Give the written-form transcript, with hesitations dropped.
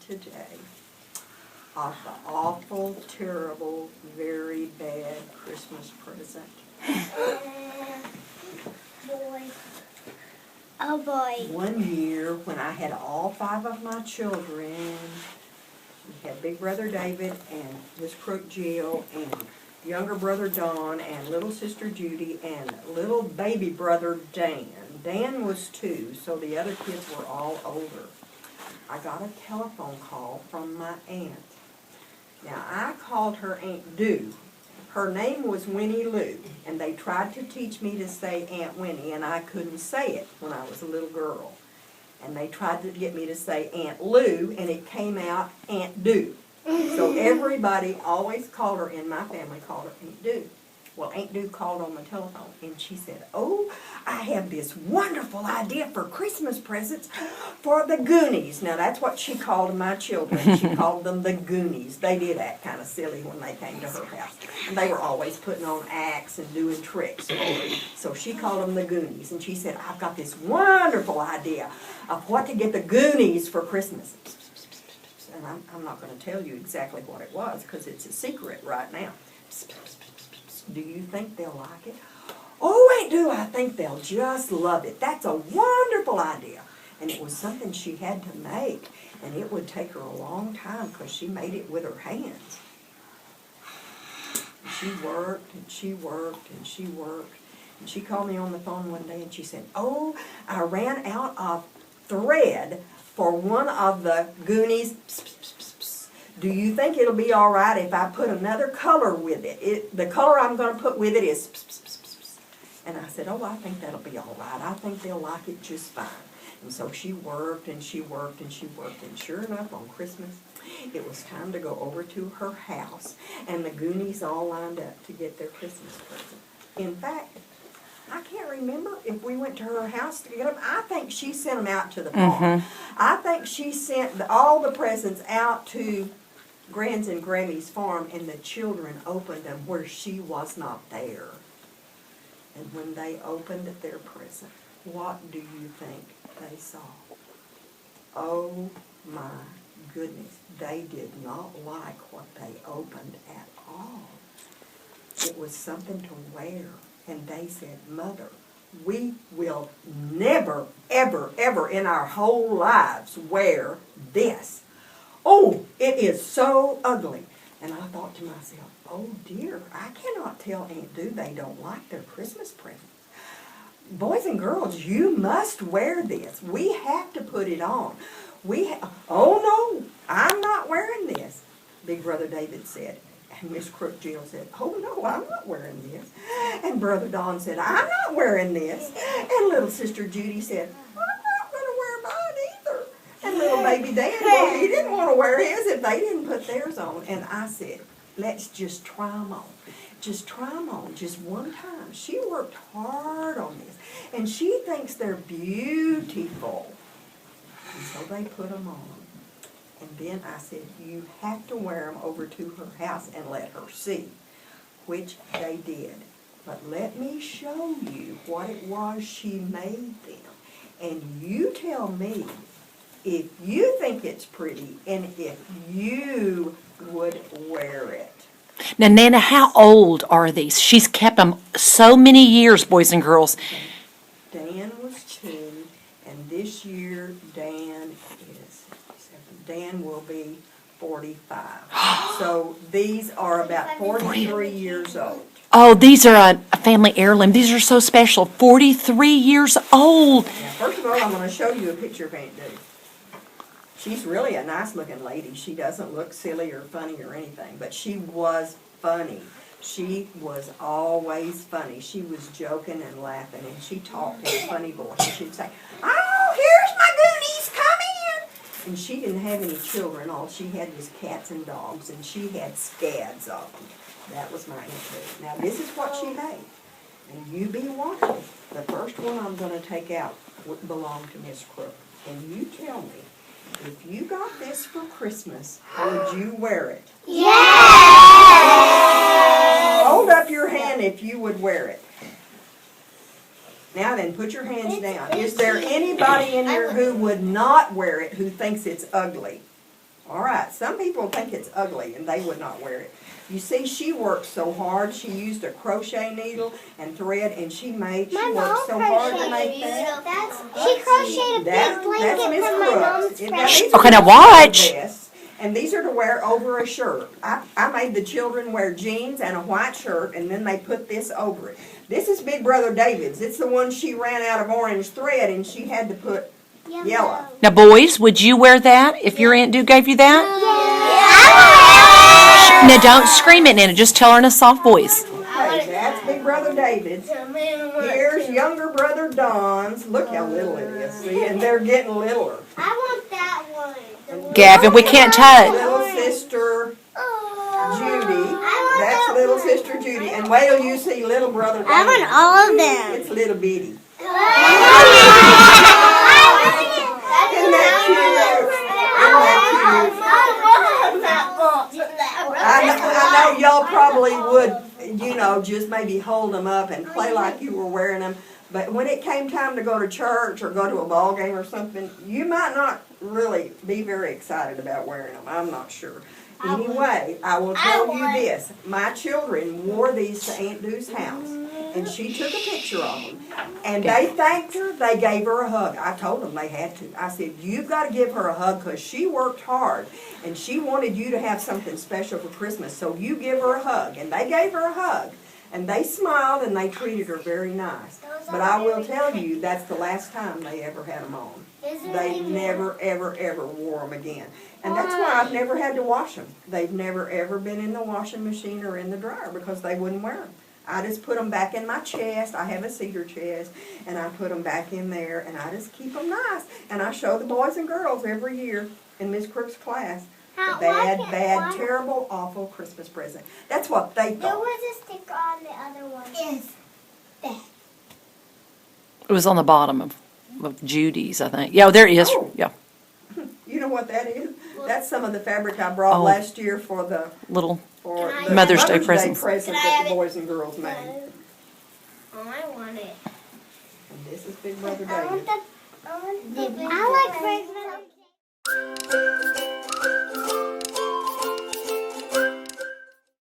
Today of the awful, terrible, very bad Christmas present. Boy. Oh boy. One year when I had all 5 of my children, we had big brother David and his crook Jill and younger brother Don and little sister Judy and little baby brother Dan. Dan was 2, so the other kids were all older. I got a telephone call from my aunt. Now, I called her Aunt Doo. Her name was Winnie Lou, and they tried to teach me to say Aunt Winnie, and I couldn't say it when I was a little girl. And they tried to get me to say Aunt Lou, and it came out Aunt Doo. So everybody always called her, in my family, called her Aunt Doo. Well, Aunt Doo called on the telephone, and she said, "Oh, I have this wonderful idea for Christmas presents for the Goonies." Now, that's what she called my children. She called them the Goonies. They did act kind of silly when they came to her house. And they were always putting on acts and doing tricks. So she called them the Goonies, and she said, "I've got this wonderful idea of what to get the Goonies for Christmas." And I'm not going to tell you exactly what it was, because it's a secret right now. Do you think they'll like it? "Oh, Aunt Doo, I think they'll just love it. That's a wonderful idea." And it was something she had to make, and it would take her a long time because she made it with her hands. She worked and she worked and she worked. And she called me on the phone one day and she said, "Oh, I ran out of thread for one of the Goonies. Do you think it'll be all right if I put another color with it? The color I'm going to put with it is." And I said, "Oh, I think that'll be all right. I think they'll like it just fine." And so she worked and she worked and she worked. And sure enough, on Christmas, it was time to go over to her house. And the Goonies all lined up to get their Christmas present. In fact, I can't remember if we went to her house to get them. I think she sent them out to the farm. I think she sent all the presents out to Gran's and Grammy's farm, and the children opened them where she was not there. And when they opened their present, what do you think they saw? Oh my goodness, they did not like what they opened at all. It was something to wear, and they said, "Mother, we will never, ever, ever in our whole lives wear this. Oh, it is so ugly." And I thought to myself, "Oh dear, I cannot tell Aunt Doo they don't like their Christmas presents. Boys and girls, you must wear this. We have to put it on. Oh no, I'm not wearing this," Big Brother David said. And Miss Crook Jill said, "Oh no, I'm not wearing this." And Brother Don said, "I'm not wearing this." And little sister Judy said, "I'm not going to wear mine either." And little baby Dan, well, he didn't want to wear his if they didn't put theirs on. And I said, "Let's just try them on. Just try them on just one time." She worked hard on this, and she thinks they're beautiful. And so they put them on. And then I said, "You have to wear them over to her house and let her see," which they did. But let me show you what it was she made them. And you tell me if you think it's pretty and if you would wear it. Now, Nana, how old are these? She's kept them so many years, boys and girls. Dan was 2, and this year Dan will be 45. So these are about 43 years old. Oh, these are a family heirloom. These are so special. 43 years old. Now, first of all, I'm going to show you a picture of Aunt Doo. She's really a nice-looking lady. She doesn't look silly or funny or anything, but she was funny. She was always funny. She was joking and laughing, and she talked in a funny voice. And she'd say, "Oh, here's my Goonies, come in." And she didn't have any children. All she had was cats and dogs, and she had scads of them. That was my Aunt Doo. Now, this is what she made. And you be watching. The first one I'm going to take out belong to Miss Crook. And you tell me, if you got this for Christmas, would you wear it? Hold up your hand if you would wear it. Now then, put your hands down. Is there anybody in here who would not wear it, who thinks it's ugly? All right, some people think it's ugly and they would not wear it. You see, she worked so hard. She used a crochet needle and thread, and she worked so hard to make that. She crocheted a That's big blanket Miss from my mom's Crooks. friend. Okay, now watch. And these are to wear over a shirt. I made the children wear jeans and a white shirt, and then they put this over it. This is Big Brother David's. It's the one she ran out of orange thread, and she had to put yellow. Now, boys, would you wear that if your Aunt Do gave you that? Now, don't scream it, Nana. Just tell her in a soft voice. Okay, that's Big Brother David's. Here's younger brother Don's. Look how little it is, see? And they're getting littler. I want that one. Gavin, we can't touch. Little sister Judy. That's little sister Judy. And wait till you see little brother David. I want all of them. It's little bitty. Isn't that I know y'all probably would, just maybe hold them up and play like you were wearing them. But when it came time to go to church or go to a ball game or something, you might not really be very excited about wearing them. I'm not sure. Anyway, I will tell you this. My children wore these to Aunt Du's house, and she took a picture of them. And they thanked her. They gave her a hug. I told them they had to. I said, you've got to give her a hug because she worked hard, and she wanted you to have something special for Christmas, so you give her a hug. And they gave her a hug. And they smiled, and they treated her very nice. But I will tell you, that's the last time they ever had them on. They never, ever, ever wore them again. And that's why I've never had to wash them. They've never, ever been in the washing machine or in the dryer because they wouldn't wear them. I just put them back in my chest. I have a cedar chest, and I put them back in there, and I just keep them nice. And I show the boys and girls every year in Miss Crook's class the bad, terrible, awful Christmas present. That's what they There thought. was a sticker on the other one. Yes. That. It was on the bottom of Judy's, I think. Yeah, there it is. Oh. Yeah, You know what that is? That's some of the fabric I brought last year for the little. the Mother's Day presents. present that the boys and girls made. Oh, I want it. And this is Big Brother I want David. the. I like Christmas.